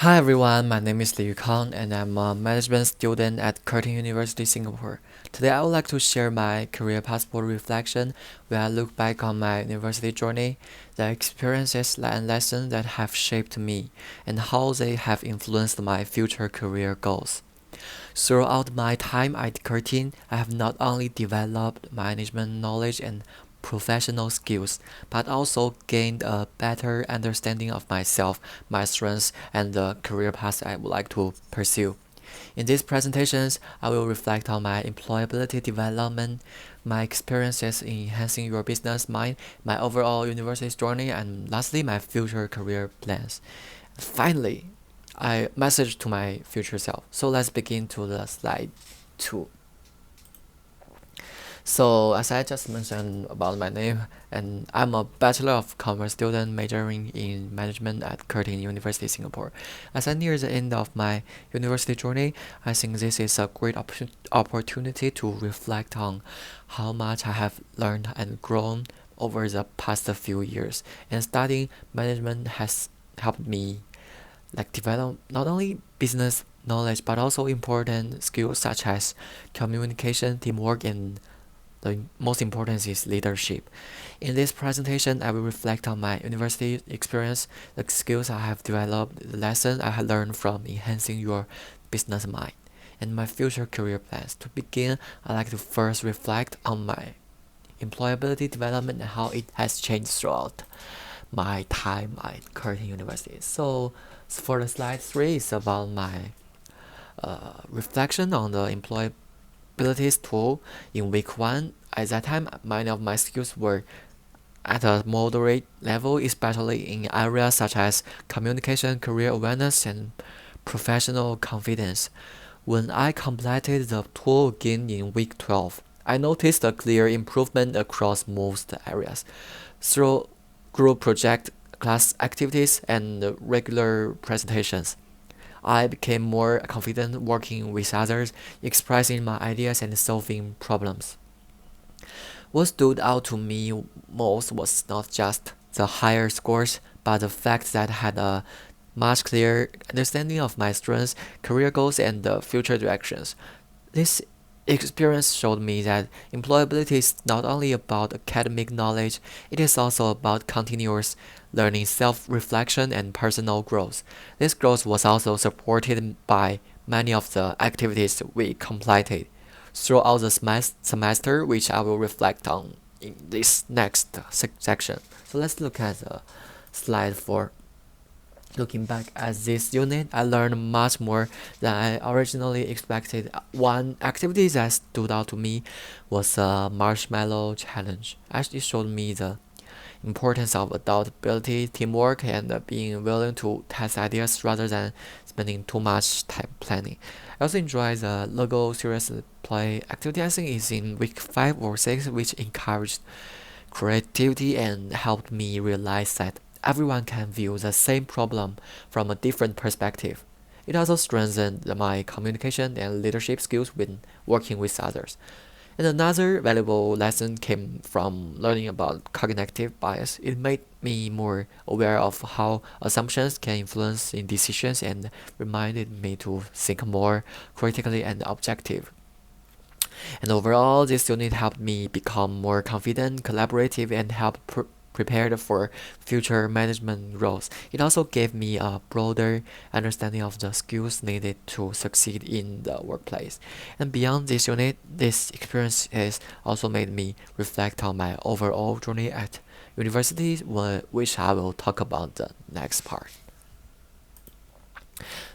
Hi everyone, my name is Liu Kang and I'm a management student at Curtin University, Singapore. Today I would like to share my career passport reflection where I look back on my university journey, the experiences and lessons that have shaped me, and how they have influenced my future career goals. Throughout my time at Curtin, I have not only developed management knowledge and professional skills, but also gained a better understanding of myself, my strengths, and the career path I would like to pursue. In these presentations, I will reflect on my employability development, my experiences in enhancing your business mind, my overall university journey, and lastly, my future career plans. Finally, I message to my future self. So let's begin to the slide 2. So as I just mentioned about my name, and I'm a Bachelor of Commerce student majoring in management at Curtin University, Singapore. As I near the end of my university journey, I think this is a great opportunity to reflect on how much I have learned and grown over the past few years. And studying management has helped me develop not only business knowledge but also important skills such as communication, teamwork, and the most important is leadership. In this presentation, I will reflect on my university experience, the skills I have developed, the lessons I have learned from enhancing your business mind, and my future career plans. To begin, I'd like to first reflect on my employability development and how it has changed throughout my time at Curtin University. So for the slide 3, it's about my reflection on the employability tool in week 1. At that time, many of my skills were at a moderate level, especially in areas such as communication, career awareness, and professional confidence. When I completed the tool again in week 12, I noticed a clear improvement across most areas. Through group project, class activities, and regular presentations, I became more confident working with others, expressing my ideas and solving problems. What stood out to me most was not just the higher scores, but the fact that I had a much clearer understanding of my strengths, career goals, and the future directions. This experience showed me that employability is not only about academic knowledge, it is also about continuous learning, self reflection, and personal growth. This growth was also supported by many of the activities we completed throughout the semester, which I will reflect on in this next section. So let's look at slide 4. Looking back at this unit, I learned much more than I originally expected. One activity that stood out to me was a marshmallow challenge. Actually, showed me the importance of adaptability, teamwork, and being willing to test ideas rather than spending too much time planning. I also enjoy the Lego serious play activity. I think it's in week 5 or 6, which encouraged creativity and helped me realize that everyone can view the same problem from a different perspective. It also strengthened my communication and leadership skills when working with others. And another valuable lesson came from learning about cognitive bias. It made me more aware of how assumptions can influence in decisions and reminded me to think more critically and objective. And overall, this unit helped me become more confident, collaborative, and helped prepared for future management roles. It also gave me a broader understanding of the skills needed to succeed in the workplace. And beyond this unit, this experience has also made me reflect on my overall journey at university, which I will talk about the next part.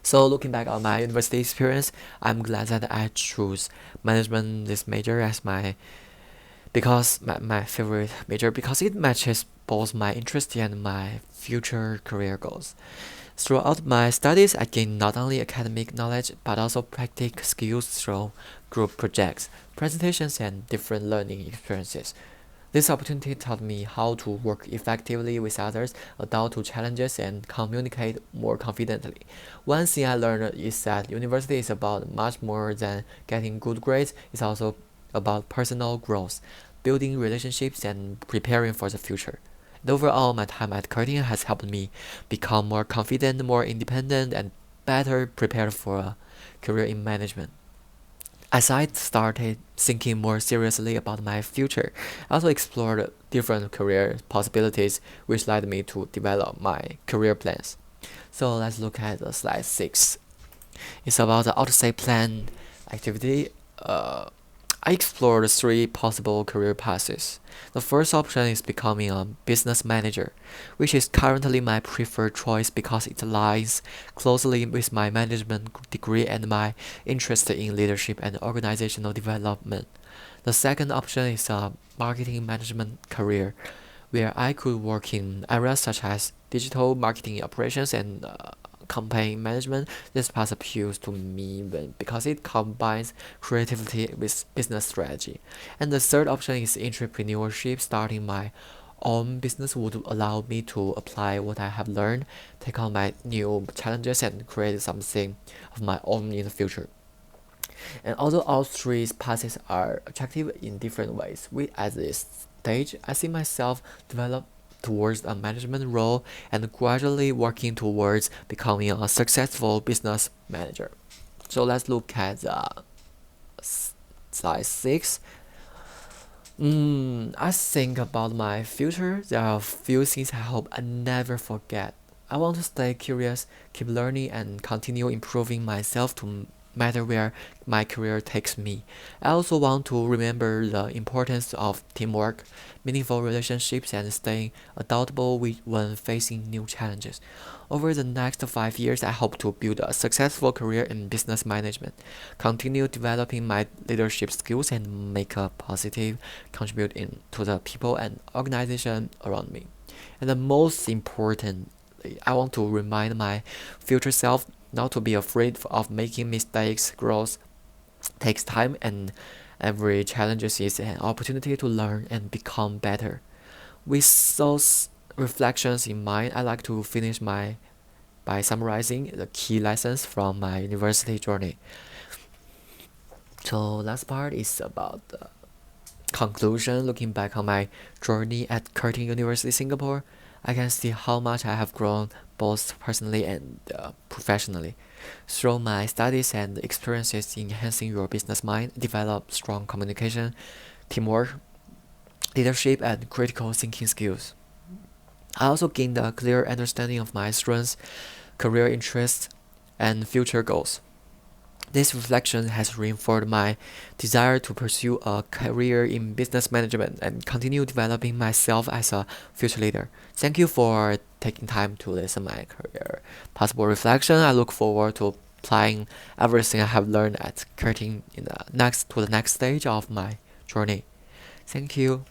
So looking back on my university experience, I'm glad that I chose management this major as my favorite major because it matches both my interest and my future career goals. Throughout my studies, I gained not only academic knowledge but also practical skills through group projects, presentations, and different learning experiences. This opportunity taught me how to work effectively with others, adapt to challenges, and communicate more confidently. One thing I learned is that university is about much more than getting good grades. It's also about personal growth, building relationships, and preparing for the future. Overall, my time at Curtin has helped me become more confident, more independent, and better prepared for a career in management. As I started thinking more seriously about my future, I also explored different career possibilities, which led me to develop my career plans. So let's look at slide 6. It's about the outside plan activity. I explored three possible career paths. The first option is becoming a business manager, which is currently my preferred choice because it aligns closely with my management degree and my interest in leadership and organizational development. The second option is a marketing management career, where I could work in areas such as digital marketing operations and campaign management. This path appeals to me because it combines creativity with business strategy. And the third option is entrepreneurship. Starting my own business would allow me to apply what I have learned, take on my new challenges, and create something of my own in the future. And although all three paths are attractive in different ways, at this stage, I see myself develop towards a management role and gradually working towards becoming a successful business manager. So let's look at slide 6. I think about my future. There are a few things I hope I never forget. I want to stay curious, keep learning, and continue improving myself to matter where my career takes me. I also want to remember the importance of teamwork, meaningful relationships, and staying adaptable when facing new challenges. Over the next 5 years, I hope to build a successful career in business management, continue developing my leadership skills, and make a positive contribution to the people and organization around me. And the most important, I want to remind my future self not to be afraid of making mistakes. Growth takes time, and every challenge is an opportunity to learn and become better. With those reflections in mind, I like to finish by summarizing the key lessons from my university journey. So last part is about the conclusion. Looking back on my journey at Curtin University Singapore, I can see how much I have grown both personally and professionally. Through my studies and experiences enhancing your business mind, develop strong communication, teamwork, leadership, and critical thinking skills. I also gained a clear understanding of my strengths, career interests, and future goals. This reflection has reinforced my desire to pursue a career in business management and continue developing myself as a future leader. Thank you for taking time to listen my career possible reflection. I look forward to applying everything I have learned at Curtin to the next stage of my journey. Thank you.